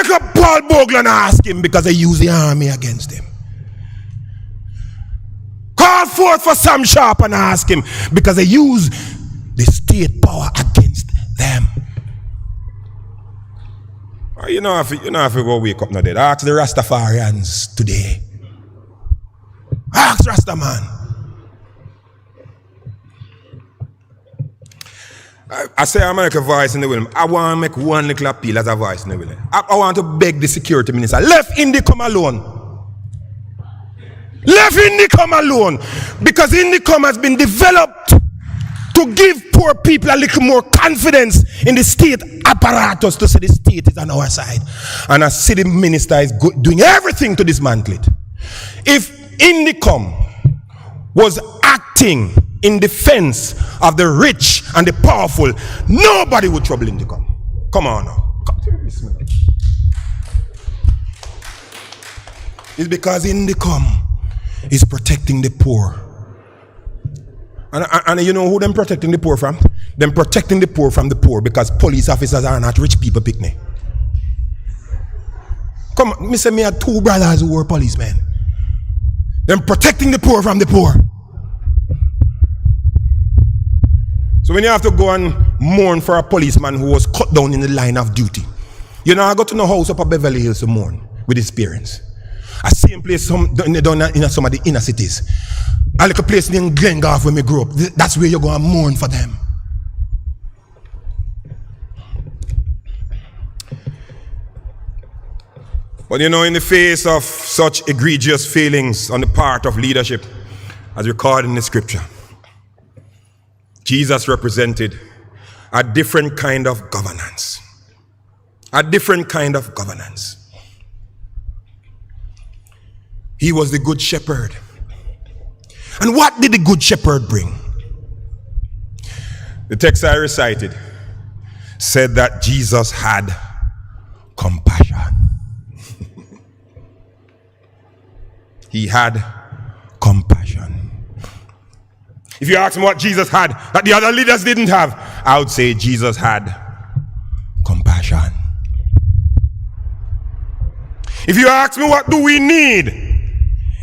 Make up Paul Bogle and ask him because they use the army against him. Call forth for Sam Sharp and ask him because they use the state power against them. You know if you go wake up now dead. Ask the Rastafarians today. Ask Rastaman. I say I make a voice in the will. I want to make one little appeal as a voice in the will. I want to beg the security minister. Left Indy come alone. Left Indy come alone. Because Indy come has been developed to give poor people a little more confidence in the state apparatus to say the state is on our side. And a city minister is doing everything to dismantle it. If Indicom was acting in defense of the rich and the powerful, nobody would trouble Indicom. Come on now. It's because Indicom is protecting the poor. And you know who them protecting the poor from? Them protecting the poor from the poor because police officers are not rich people picnic. Come on, me say me had two brothers who were policemen. Them protecting the poor from the poor. So when you have to go and mourn for a policeman who was cut down in the line of duty, you know, I got to no house up at Beverly Hills to mourn with his parents. A same place down in some of the inner cities. A little place named Glengolf when we grew up. That's where you go and mourn for them. But you know, in the face of such egregious failings on the part of leadership, as recorded in the scripture, Jesus represented a different kind of governance. A different kind of governance. He was the good shepherd. And what did the good shepherd bring? The text I recited said that Jesus had compassion. He had compassion. If you ask me what Jesus had that the other leaders didn't have, I would say Jesus had compassion. If you ask me what do we need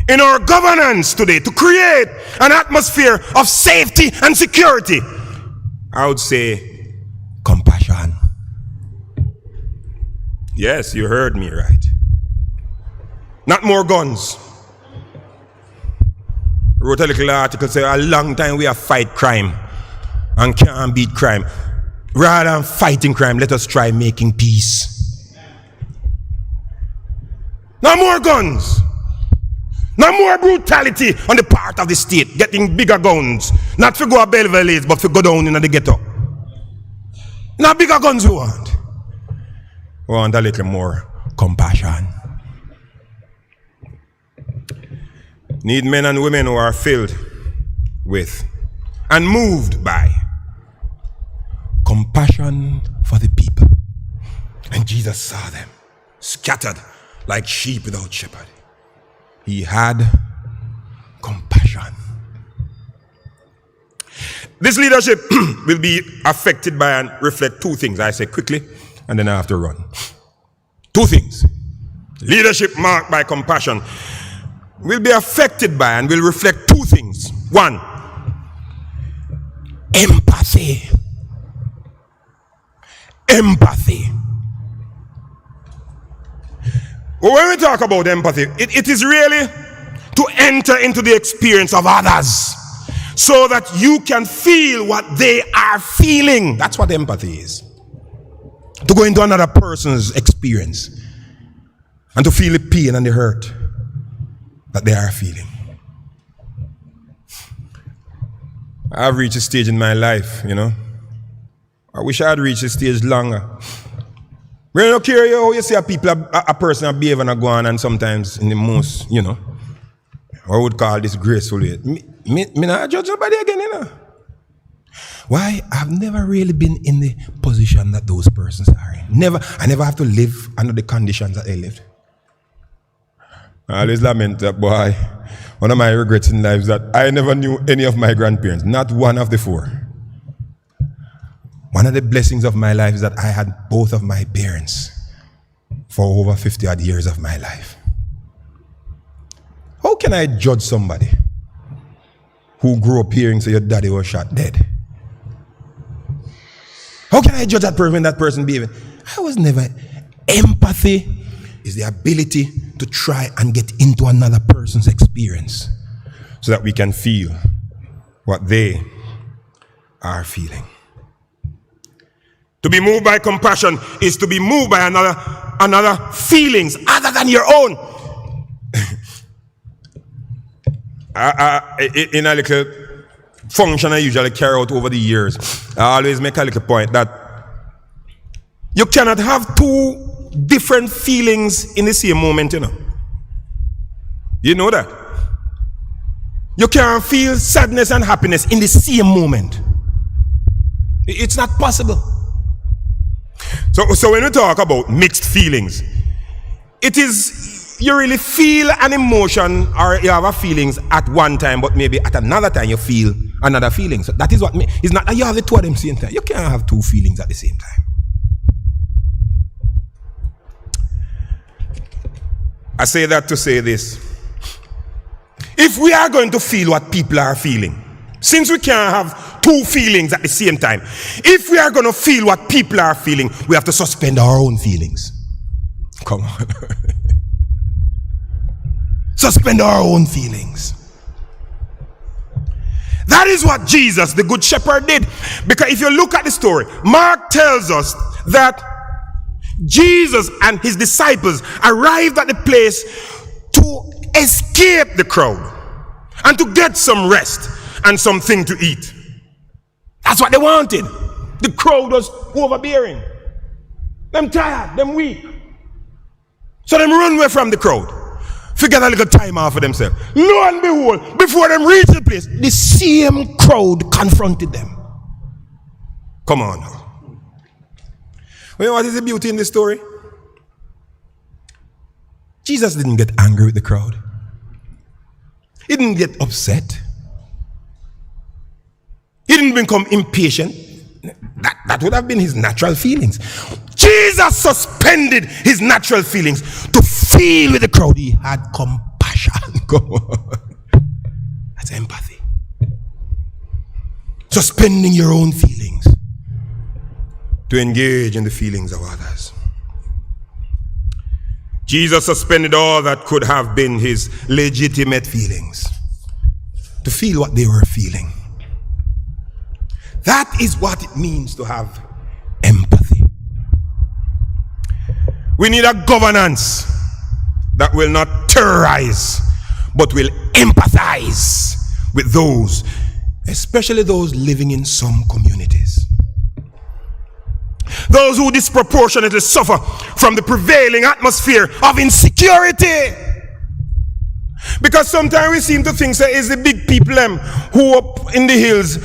in our governance today to create an atmosphere of safety and security, I would say compassion. Yes, you heard me right. Not more guns. I wrote a little article saying a long time we have fight crime and can't beat crime. Rather than fighting crime, let us try making peace. No more guns. No more brutality on the part of the state, getting bigger guns. Not for go to Belleville, but for go down in the ghetto. Not bigger guns we want. We want a little more compassion. Need men and women who are filled with and moved by compassion for the people. And Jesus saw them scattered like sheep without shepherd. He had compassion. This leadership will be affected by and reflect two things. I say quickly and then I have to run. Two things. Leadership marked by compassion will be affected by and will reflect two things. One, empathy. Empathy. Well, when we talk about empathy, it is really to enter into the experience of others so that you can feel what they are feeling. That's what empathy is. To go into another person's experience and to feel the pain and the hurt that they are feeling. I've reached a stage in my life, you know. I wish I had reached a stage longer. When you care how you see a person behave and go on and sometimes in the most, you know, I would call this graceful way. Me not judge nobody again, you know. Why? I've never really been in the position that those persons are in. I never have to live under the conditions that they lived. I always lament that, boy, one of my regrets in life is that I never knew any of my grandparents, not one of the four. One of the blessings of my life is that I had both of my parents for over 50 odd years of my life. How can I judge somebody who grew up hearing say your daddy was shot dead? How can I judge that person when that person behaving? I was never. Empathy is the ability to try and get into another person's experience so that we can feel what they are feeling. To be moved by compassion is to be moved by another feelings other than your own. In a little function I usually carry out over the years, I always make a little point that you cannot have two different feelings in the same moment, you know. You know that? You can't feel sadness and happiness in the same moment. It's not possible. So when we talk about mixed feelings, it is you really feel an emotion or you have a feelings at one time, but maybe at another time you feel another feeling. So that is what it's not that you have the two of them same time. You can't have two feelings at the same time. I say that to say this. If we are going to feel what people are feeling, since we can't have two feelings at the same time, if we are going to feel what people are feeling, we have to suspend our own feelings. Come on. Suspend our own feelings. That is what Jesus, the Good Shepherd, did. Because if you look at the story, Mark tells us that Jesus and his disciples arrived at the place to escape the crowd and to get some rest and something to eat. That's what they wanted. The crowd was overbearing. Them tired, them weak. So them run away from the crowd. Figure a little time out for themselves. Lo and behold, before them reach the place, the same crowd confronted them. Come on now. You know what is the beauty in this story? Jesus didn't get angry with the crowd. He didn't get upset. He didn't become impatient. That would have been his natural feelings. Jesus suspended his natural feelings to feel with the crowd. He had compassion. Come on. That's empathy. Suspending your own feelings to engage in the feelings of others. Jesus suspended all that could have been his legitimate feelings to feel what they were feeling. That is what it means to have empathy. We need a governance that will not terrorize, but will empathize with those, especially those living in some communities. Those who disproportionately suffer from the prevailing atmosphere of insecurity. Because sometimes we seem to think that it's the big people who up in the hills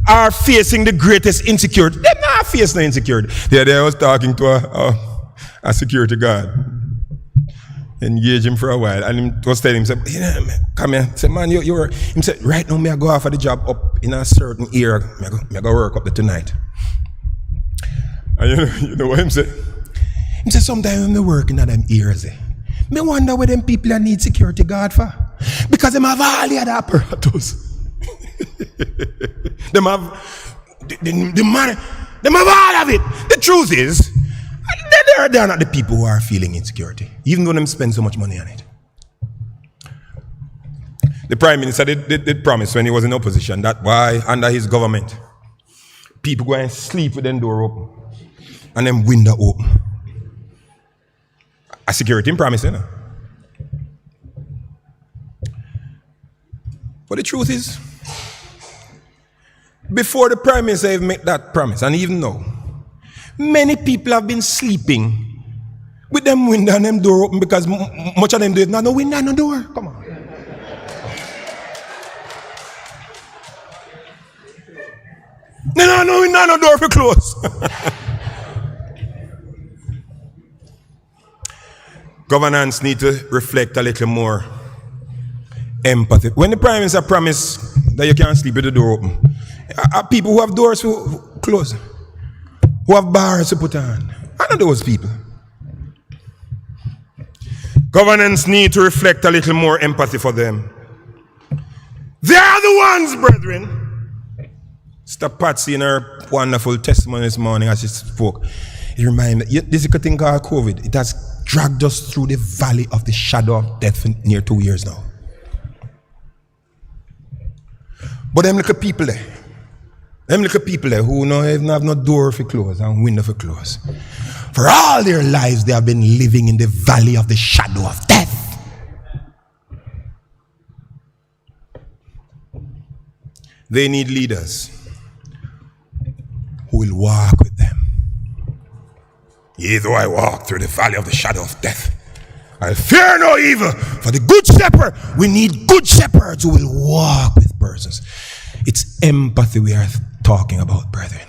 are facing the greatest insecurity. They're not facing the insecurity. The other day I was talking to a security guard. Engage him for a while. And he was telling him, come here. Say, man, you're. He said, right now, I go off of the job up in a certain area. I go work up there tonight. And you know what him say? He said, sometimes when I work in them areas, I wonder what them people that need security guard for. Because them have all the other apparatus. Them have the money. Them have all of it. The truth is, they're not the people who are feeling insecurity, even though them spend so much money on it. The Prime Minister did promise when he was in opposition that why under his government, people go and sleep with them door open and them window open. A security promise, you know. But the truth is, before the Prime Minister made that promise, and even now, many people have been sleeping with them window and them door open because much of them do it. No window, no door. Come on. No window, no door for close. Governance need to reflect a little more empathy. When the Prime Minister promised that you can't sleep with the door open, are people who have doors who close, who have bars to put on. I know those people. Governance need to reflect a little more empathy for them. They are the ones, brethren. Sister Patsy in her wonderful testimony this morning as she spoke, it reminded me, this is a thing called COVID. It has dragged us through the valley of the shadow of death for near 2 years now. But them little people there, who have no door for close and window for close. For all their lives, they have been living in the valley of the shadow of death. They need leaders who will walk with them. Yea, though I walk through the valley of the shadow of death, I'll fear no evil. For the good shepherd, we need good shepherds who will walk with persons. It's empathy we are talking about, brethren.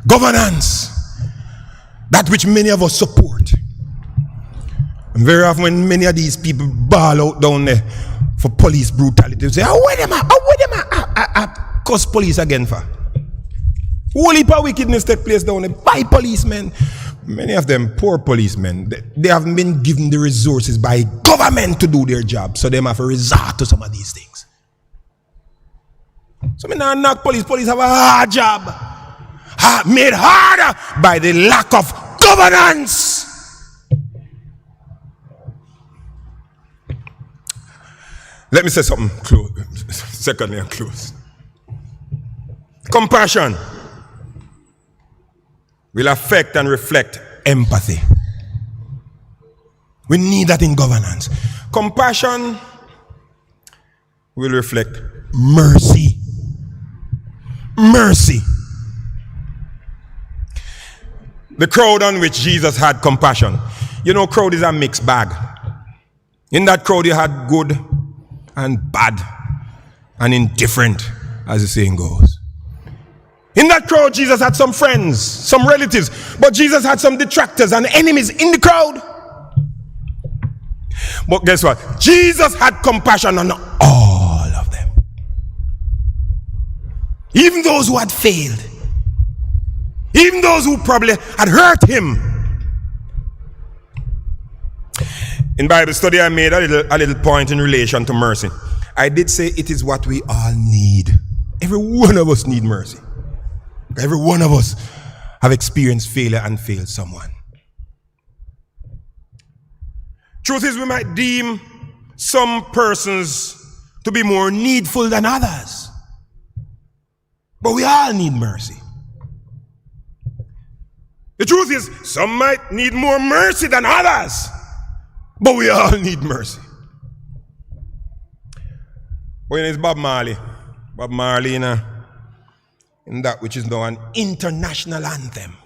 Governance, that which many of us support. And very often when many of these people bawl out down there for police brutality, they say, where them at? Cuss police again for. Whole heap of wickedness take place down there by policemen. Many of them poor policemen. They haven't been given the resources by government to do their job, so they have to resort to some of these things. So me not knock police. Police have a hard job, made harder by the lack of governance. Let me say something secondly and close. Compassion will affect and reflect empathy. We need that in governance. Compassion will reflect mercy. Mercy. The crowd on which Jesus had compassion. You know, crowd is a mixed bag. In that crowd you had good and bad and indifferent, as the saying goes. In that crowd, Jesus had some friends, some relatives, but Jesus had some detractors and enemies in the crowd. But guess what? Jesus had compassion on all of them. Even those who had failed. Even those who probably had hurt him. In Bible study, I made a little point in relation to mercy. I did say it is what we all need. Every one of us need mercy. Every one of us have experienced failure and failed someone. Truth is, we might deem some persons to be more needful than others. But we all need mercy. The truth is, some might need more mercy than others. But we all need mercy. But it's Bob Marley. Bob Marley in that which is now an international anthem.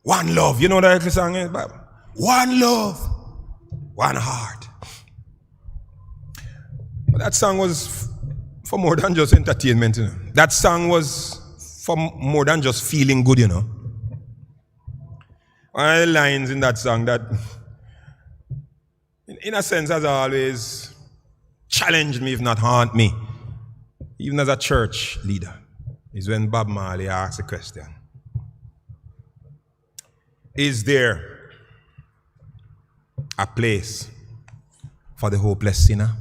One love. You know what that song is, Bob? One love, one heart. But that song was for more than just entertainment, you know. That song was for more than just feeling good, you know. One of the lines in that song that, in a sense, has always challenged me, if not haunt me, even as a church leader, is when Bob Marley asks the question, is there a place for the hopeless sinner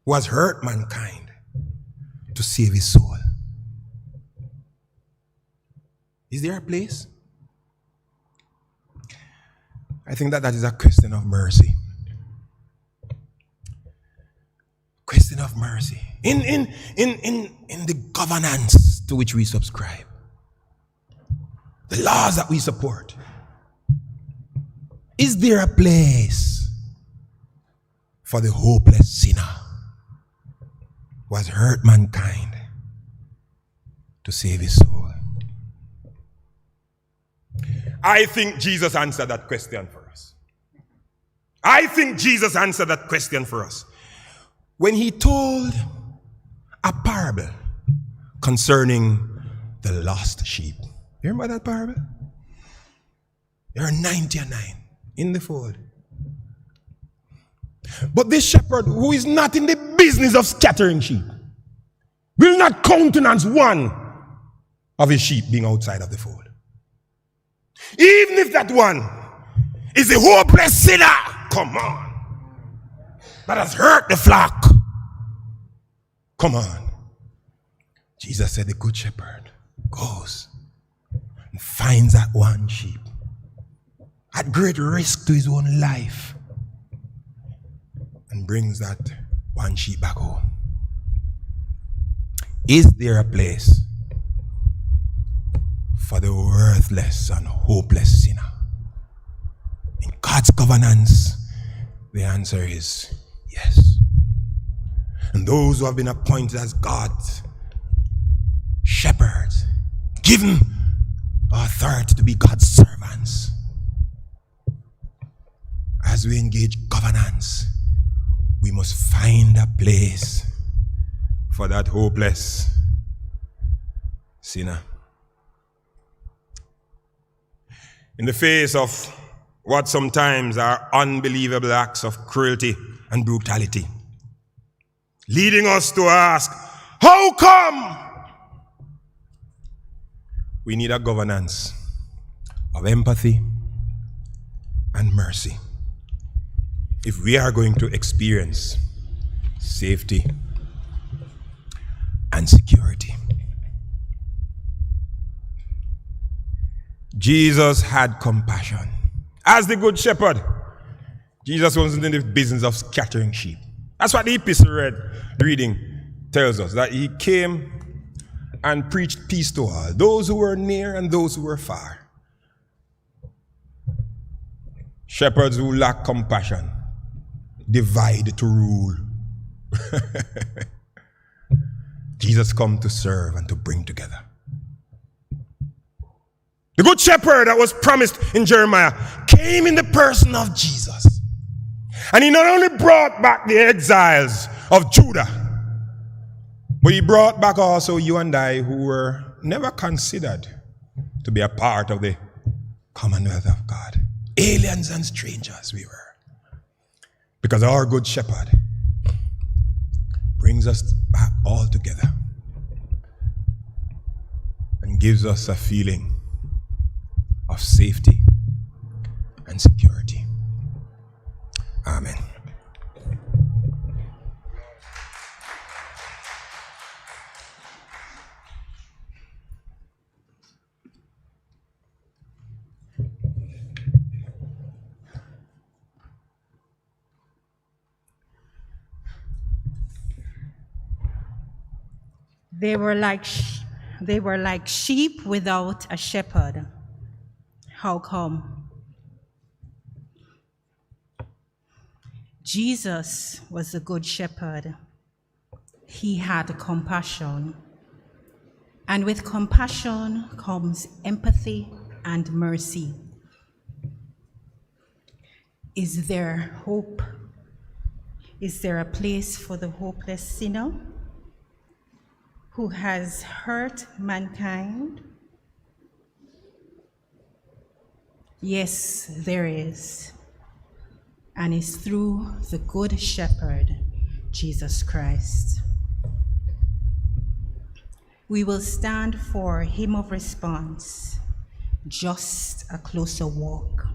who has hurt mankind to save his soul? Is there a place? I think that is a question of mercy. Question of mercy. In the governance to which we subscribe. The laws that we support. Is there a place for the hopeless sinner who has hurt mankind to save his soul? I think Jesus answered that question for us. I think Jesus answered that question for us when he told a parable concerning the lost sheep. You remember that parable? There are 99 in the fold. But this shepherd, who is not in the business of scattering sheep, will not countenance one of his sheep being outside of the fold. Even if that one is a hopeless sinner, come on, that has hurt the flock. Come on. Jesus said the good shepherd goes and finds that one sheep at great risk to his own life and brings that one sheep back home. Is there a place for the worthless and hopeless sinner? In God's governance, the answer is yes. And those who have been appointed as God's shepherds, given authority to be God's servants, as we engage governance, we must find a place for that hopeless sinner. In the face of what sometimes are unbelievable acts of cruelty and brutality, leading us to ask, how come? We need a governance of empathy and mercy if we are going to experience safety and security. Jesus had compassion. As the good shepherd, Jesus wasn't in the business of scattering sheep. That's what the epistle reading tells us, that he came and preached peace to all, those who were near and those who were far. Shepherds who lack compassion divide to rule. Jesus come to serve and to bring together. The good shepherd that was promised in Jeremiah came in the person of Jesus. And he not only brought back the exiles of Judah, but he brought back also you and I who were never considered to be a part of the commonwealth of God. Aliens and strangers we were. Because our good shepherd brings us back all together and gives us a feeling of safety and security. Amen. They were like sheep without a shepherd. How come? Jesus was the good shepherd. He had compassion. And with compassion comes empathy and mercy. Is there hope? Is there a place for the hopeless sinner who has hurt mankind? Yes, there is. And it's through the good shepherd, Jesus Christ. We will stand for hymn of response, Just a Closer Walk.